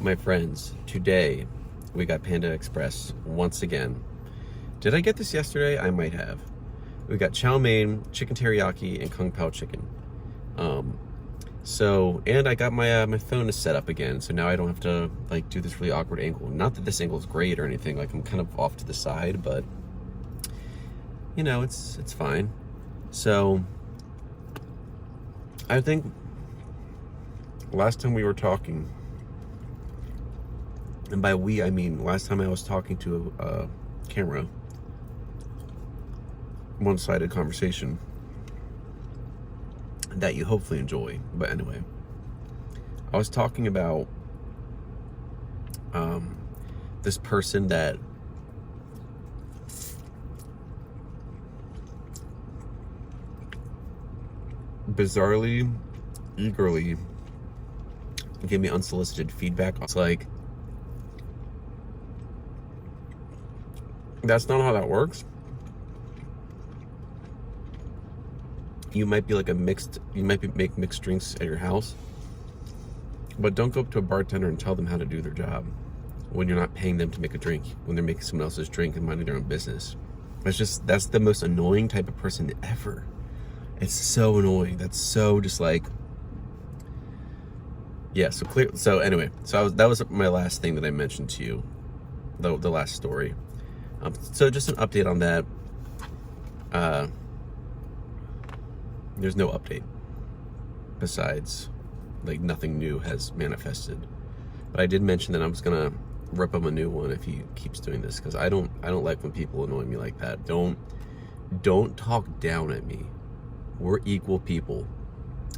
My friends, today we got Panda Express once again. Did I get this yesterday? I might have. We got chow mein, chicken teriyaki, and kung pao chicken. And I got my my phone is set up again, so now I don't have to like do this really awkward angle. Not that this angle is great or anything. Like I'm kind of off to the side, but you know it's fine. So I think last time we were talking, and by we I mean last time I was talking to a camera, one-sided conversation that you hopefully enjoy. But anyway, I was talking about this person that bizarrely, eagerly gave me unsolicited feedback. It's like, that's not how that works. You might be like make mixed drinks at your house, but don't go up to a bartender and tell them how to do their job when you're not paying them to make a drink, when they're making someone else's drink and minding their own business. That's the most annoying type of person ever. It's so annoying. That's so just like, yeah, so anyway, that was my last thing that I mentioned to you, the last story. So just an update on that. There's no update besides like nothing new has manifested. But I did mention that I was gonna rip him a new one if he keeps doing this, because I don't like when people annoy me like that. Don't talk down at me. We're equal people.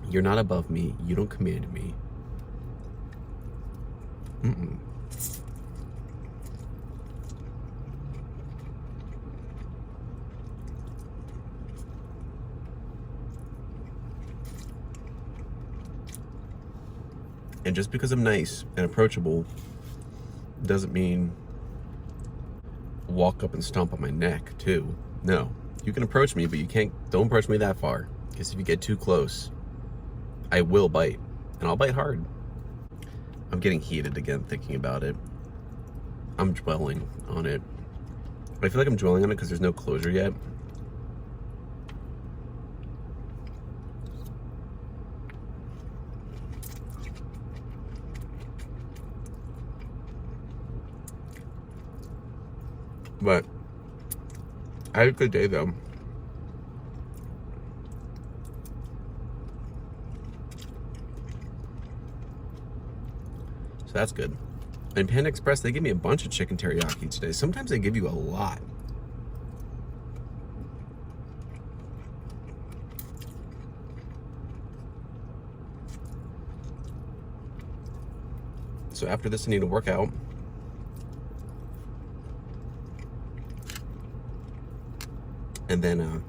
You're not above me. You don't command me. And just because I'm nice and approachable doesn't mean walk up and stomp on my neck too. No, you can approach me, but don't approach me that far, because if you get too close, I will bite, and I'll bite hard. I'm getting heated again thinking about it. I'm dwelling on it. I feel like I'm dwelling on it because there's no closure yet. But I had a good day though. So that's good. And Panda Express, they give me a bunch of chicken teriyaki today. Sometimes they give you a lot. So after this, I need to work out. And then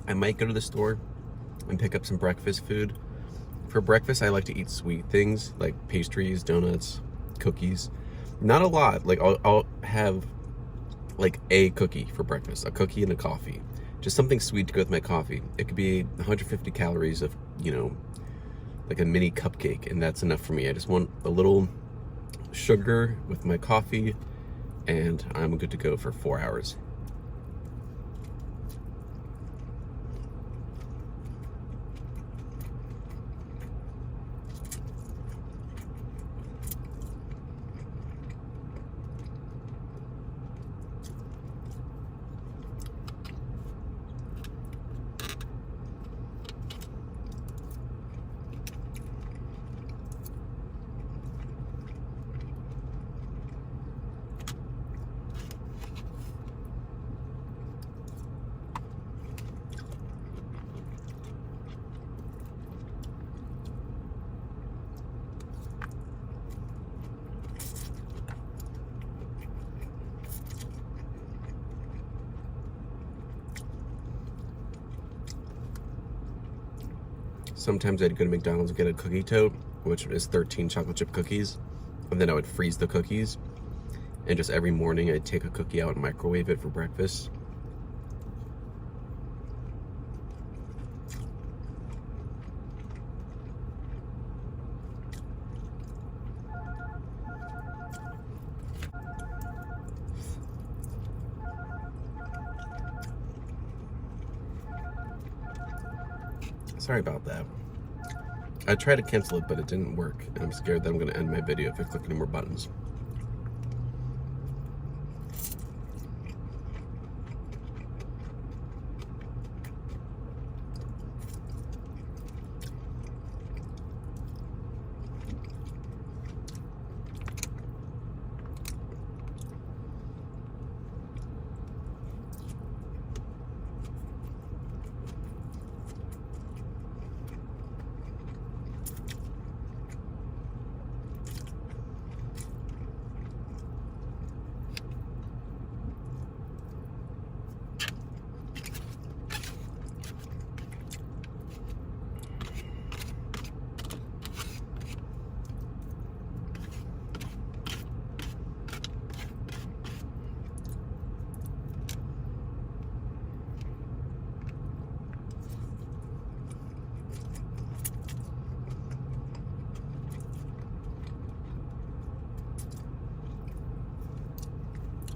I might go to the store and pick up some breakfast food. For breakfast, I like to eat sweet things like pastries, donuts, cookies. Not a lot. Like I'll have like a cookie for breakfast, a cookie and a coffee. Just something sweet to go with my coffee. It could be 150 calories of, like a mini cupcake, and that's enough for me. I just want a little sugar with my coffee, and I'm good to go for 4 hours. Sometimes I'd go to McDonald's and get a cookie tote, which is 13 chocolate chip cookies, and then I would freeze the cookies, and just every morning I'd take a cookie out and microwave it for breakfast. Sorry about that. I tried to cancel it, but it didn't work. And I'm scared that I'm going to end my video if I click any more buttons.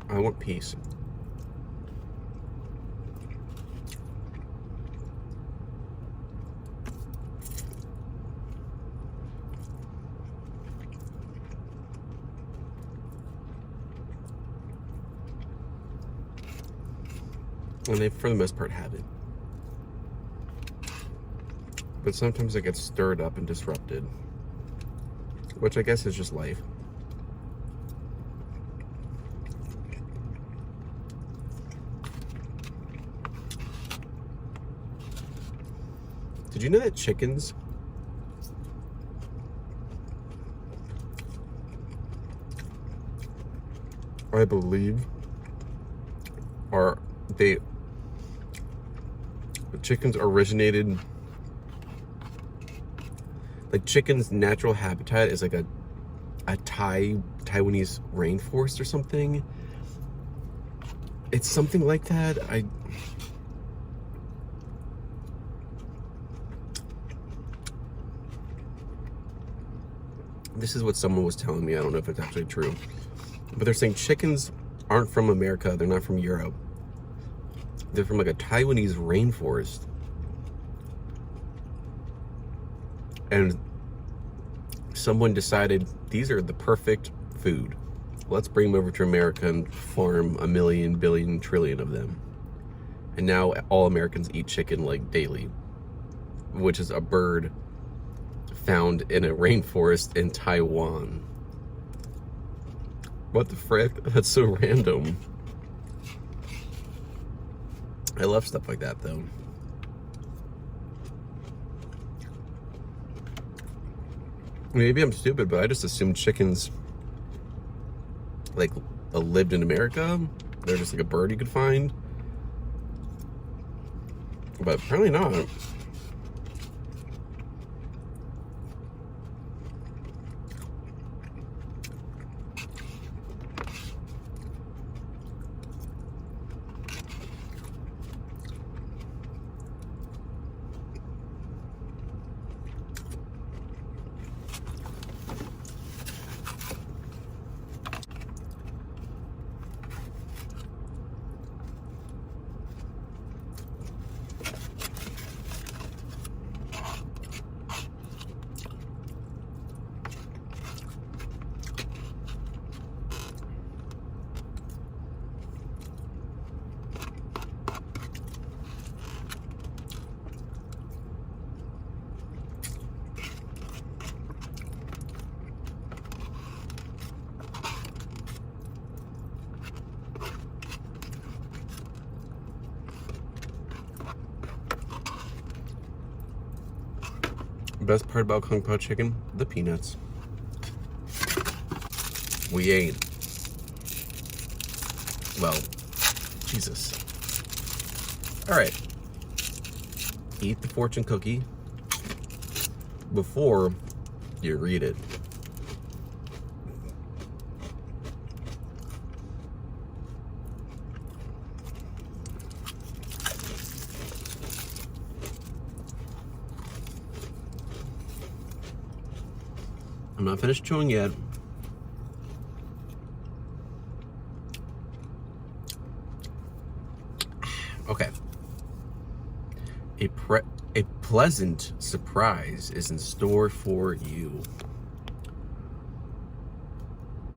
I want peace. And they, for the most part, have it. But sometimes I get stirred up and disrupted, which I guess is just life. Did you know that chickens I believe chickens originated, like chickens' natural habitat is like a Taiwanese rainforest or something. It's something like that. This is what someone was telling me. I don't know if it's actually true. But they're saying chickens aren't from America. They're not from Europe. They're from like a Taiwanese rainforest. And someone decided these are the perfect food. Let's bring them over to America and farm 1 million, billion, trillion of them. And now all Americans eat chicken like daily, which is a bird found in a rainforest in Taiwan. What the frick? That's so random. I love stuff like that, though. Maybe I'm stupid, but I just assumed chickens like lived in America. They're just like a bird you could find. But apparently not. Best part about Kung Pao chicken? The peanuts. We ain't. Well, Jesus. Alright. Eat the fortune cookie before you read it. I'm not finished chewing yet. Okay. a pleasant surprise is in store for you.